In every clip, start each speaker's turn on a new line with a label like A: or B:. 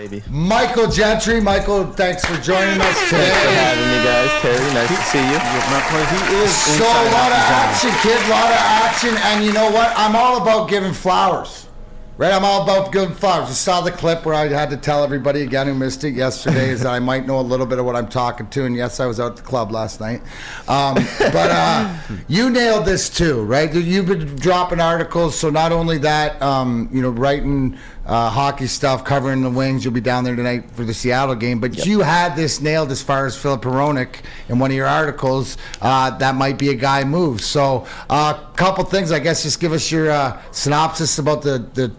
A: baby.
B: Michael Gentry. Michael, thanks for joining us today.
A: Thanks for having me, guys. Terry, nice to see you.
C: He is
B: So a lot of action, kid, a lot of action. And you know what? I'm all about giving flowers. Right, I'm all about giving flowers. You saw the clip where I had to tell everybody again who missed it yesterday is that I might know a little bit of what I'm talking to. And yes, I was out at the club last night. But you nailed this too, right? You've been dropping articles. So not only that, writing hockey stuff, covering the Wings. You'll be down there tonight for the Seattle game. But You had this nailed as far as Filip Hronek in one of your articles. That might be a guy move. So a couple things, I guess, just give us your synopsis about the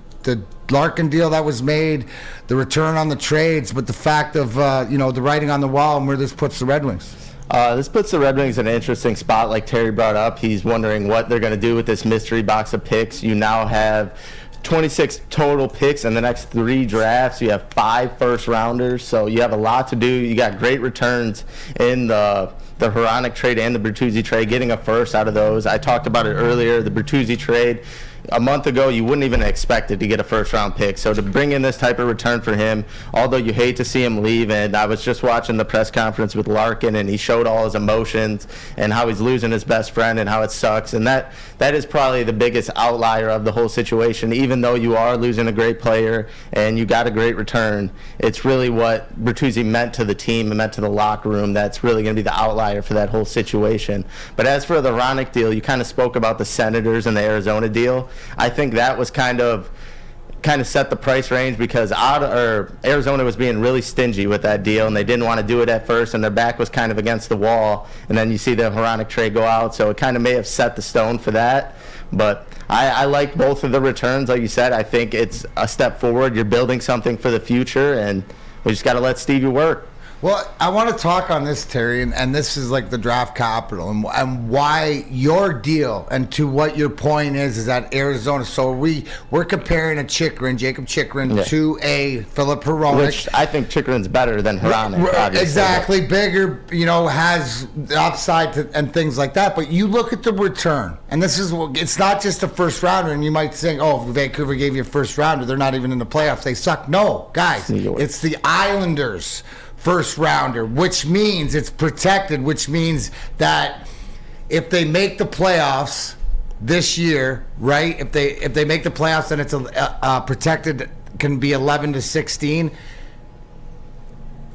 B: Larkin deal that was made, the return on the trades, but the fact of the writing on the wall and where this puts the Red Wings.
A: This puts the Red Wings in an interesting spot, like Terry brought up. He's wondering what they're going to do with this mystery box of picks. You now have 26 total picks in the next 3 drafts. You have 5 first-rounders, so you have a lot to do. You got great returns in the Hronek trade and the Bertuzzi trade, getting a first out of those. I talked about it earlier, the Bertuzzi trade. A month ago, you wouldn't even expect it to get a first-round pick. So to bring in this type of return for him, although you hate to see him leave, and I was just watching the press conference with Larkin, and he showed all his emotions and how he's losing his best friend and how it sucks. And that is probably the biggest outlier of the whole situation. Even though you are losing a great player and you got a great return, it's really what Bertuzzi meant to the team and meant to the locker room that's really going to be the outlier for that whole situation. But as for the Hronek deal, you kind of spoke about the Senators and the Arizona deal. I think that was kind of set the price range because Arizona was being really stingy with that deal, and they didn't want to do it at first, and their back was kind of against the wall. And then you see the Hronek trade go out, so it kind of may have set the stone for that. But I like both of the returns. Like you said, I think it's a step forward. You're building something for the future, and we just got to let Stevie work.
B: Well, I want to talk on this, Terry, and this is like the draft capital and why your deal and to what your point is that Arizona. So we're comparing Jacob Chychrun to a Filip Hronek.
A: Which I think Chychrun's better than Hronek, obviously.
B: Exactly, bigger, has the upside and things like that. But you look at the return, and it's not just a first rounder, and you might think, oh, Vancouver gave you a first rounder, they're not even in the playoffs, they suck. No, guys, it's the Islanders' first rounder, which means it's protected, which means that if they make the playoffs this year, right? If they make the playoffs, then it's protected, can be 11-16.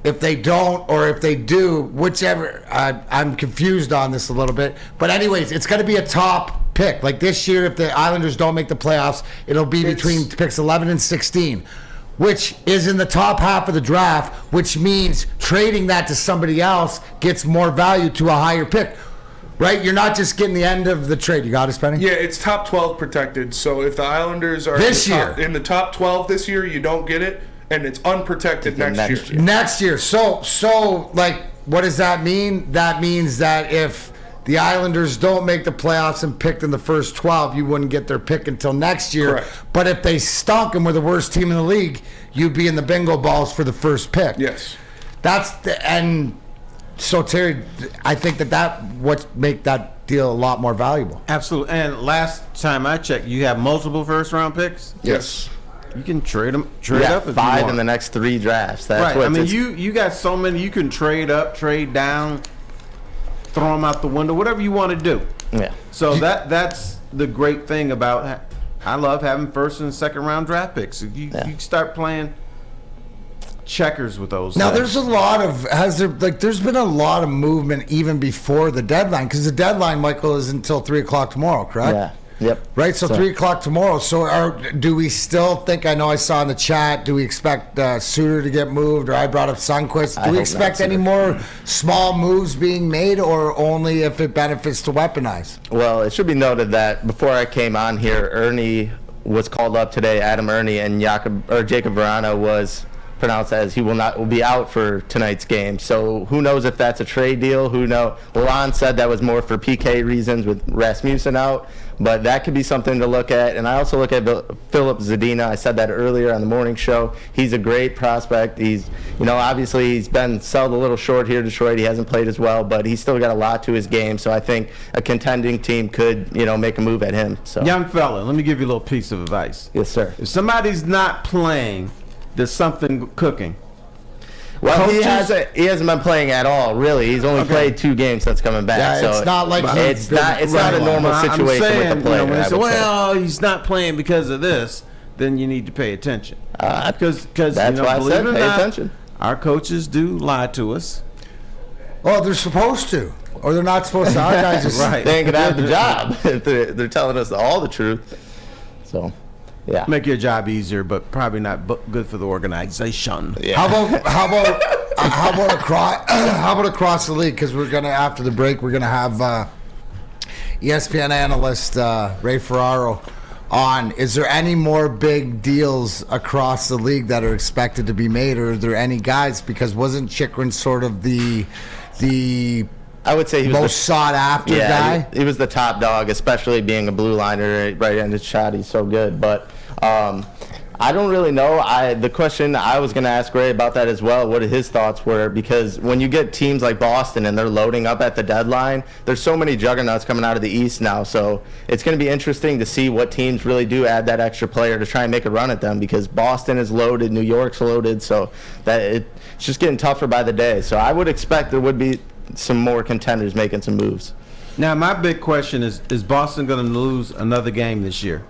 B: If they don't, or if they do, whichever, I'm confused on this a little bit. But anyways, it's going to be a top pick. Like this year, if the Islanders don't make the playoffs, it'll be between picks 11 and 16. Which is in the top half of the draft, which means trading that to somebody else gets more value to a higher pick, right? You're not just getting the end of the trade. You got it, Spenny?
D: Yeah, it's top 12 protected. So if the Islanders are in the top 12 this year, you don't get it, and it's unprotected next year.
B: Next year. So like, what does that mean? That means that if the Islanders don't make the playoffs and picked in the first 12, you wouldn't get their pick until next year.
D: Correct.
B: But if they stunk and were the worst team in the league, you'd be in the bingo balls for the first pick.
D: Yes.
B: So Terry, I think that what make that deal a lot more valuable.
C: Absolutely. And last time I checked, you have multiple first round picks.
D: Yes.
C: You can trade up if
A: 5
C: you want.
A: in the next 3 drafts.
C: That's right. I mean, you got so many. You can trade up, trade down, throw them out the window, whatever you want to do.
A: Yeah.
C: So that's the great thing about. I love having first and second round draft picks. You start playing checkers with those.
B: Now there's a lot of there's been a lot of movement even before the deadline, because the deadline, Michael, is until 3:00 tomorrow, correct?
A: Yeah. Yep.
B: Right, so 3:00 tomorrow. So do we still think? I know I saw in the chat. Do we expect Suter to get moved? Or I brought up Sundqvist. Do we expect any more small moves being made, or only if it benefits to weaponize?
A: Well, it should be noted that before I came on here, Ernie was called up today. Adam Ernie, and Jacob Vrana was pronounced as he will be out for tonight's game. So who knows if that's a trade deal? Who knows? Lalonde said that was more for PK reasons with Rasmussen out, but that could be something to look at. And I also look at Filip Zadina. I said that earlier on the morning show. He's a great prospect. He's, obviously he's been sold a little short here in Detroit. He hasn't played as well, but he's still got a lot to his game. So I think a contending team could, make a move at him. So
C: young fella, let me give you a little piece of advice.
A: Yes, sir.
C: If somebody's not playing there's something cooking.
A: Well, he
C: Coaches-
A: hasn't been playing at all, really. He's only played 2 games since coming back.
B: Yeah,
A: so
B: it's not like
A: it's not a normal
C: I'm
A: situation
C: saying,
A: with the player.
C: when they
A: I
C: say,
A: would say.
C: well, he's not playing because of this, then you need to pay attention. Because
A: That's why I
C: believe
A: said
C: it or
A: pay
C: not,
A: attention.
C: our coaches do lie to us.
B: Oh, they're supposed to, or they're not supposed to. Our guys just
C: Right.
A: They ain't gonna have the job if they're telling us all the truth. So, yeah.
C: Make your job easier, but probably not good for the organization.
A: Yeah.
B: How about across the league? Because we're gonna, after the break, we're gonna have ESPN analyst Ray Ferraro on. Is there any more big deals across the league that are expected to be made, or are there any guys? Because wasn't Chychrun sort of the
A: I would say he was
B: most sought after guy?
A: He was the top dog, especially being a blue liner right in his shot. He's so good. But I don't really know. The question I was going to ask Ray about that as well, what his thoughts were, because when you get teams like Boston and they're loading up at the deadline, there's so many juggernauts coming out of the East now. So it's going to be interesting to see what teams really do add that extra player to try and make a run at them, because Boston is loaded, New York's loaded, so that it's just getting tougher by the day. So I would expect there would be some more contenders making some moves.
C: Now, my big question is Boston going to lose another game this year?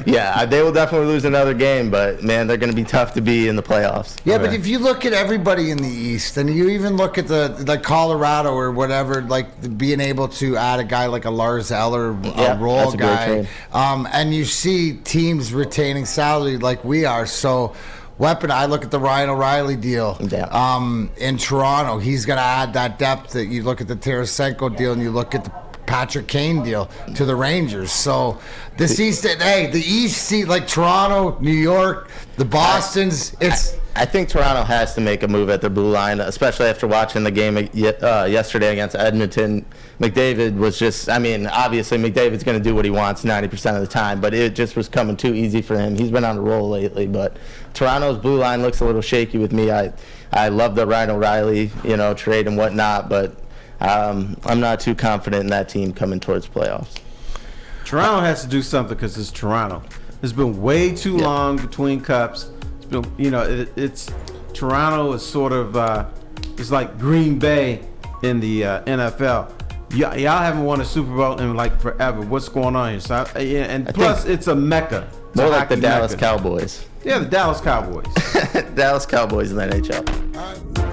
A: Yeah, they will definitely lose another game, but, man, they're going to be tough to be in the playoffs.
B: Yeah, but if you look at everybody in the East, and you even look at like Colorado or whatever, like being able to add a guy like a Lars Eller,
A: Yeah,
B: a role
A: that's a great
B: guy,
A: trade.
B: and you see teams retaining salary like we are. So, I look at the Ryan O'Reilly deal in Toronto. He's going to add that depth. That you look at the Tarasenko deal, and you look at the Patrick Kane deal to the Rangers. So this East, the East, like Toronto, New York, the Bostons,
A: I think Toronto has to make a move at their blue line, especially after watching the game yesterday against Edmonton. McDavid was just, obviously McDavid's going to do what he wants 90% of the time, but it just was coming too easy for him. He's been on a roll lately, but Toronto's blue line looks a little shaky with me. I love the Ryan O'Reilly, trade and whatnot, but I'm not too confident in that team coming towards playoffs.
C: Toronto has to do something because it's Toronto. It's been way too long between cups. It's been, it's Toronto is sort of it's like Green Bay in the NFL. Y'all haven't won a Super Bowl in like forever. What's going on here? So plus it's a mecca. It's
A: More
C: a
A: like the
C: hockey
A: Dallas
C: mecca.
A: Cowboys.
C: Yeah, the Dallas Cowboys.
A: Dallas Cowboys in the NHL.
B: All right.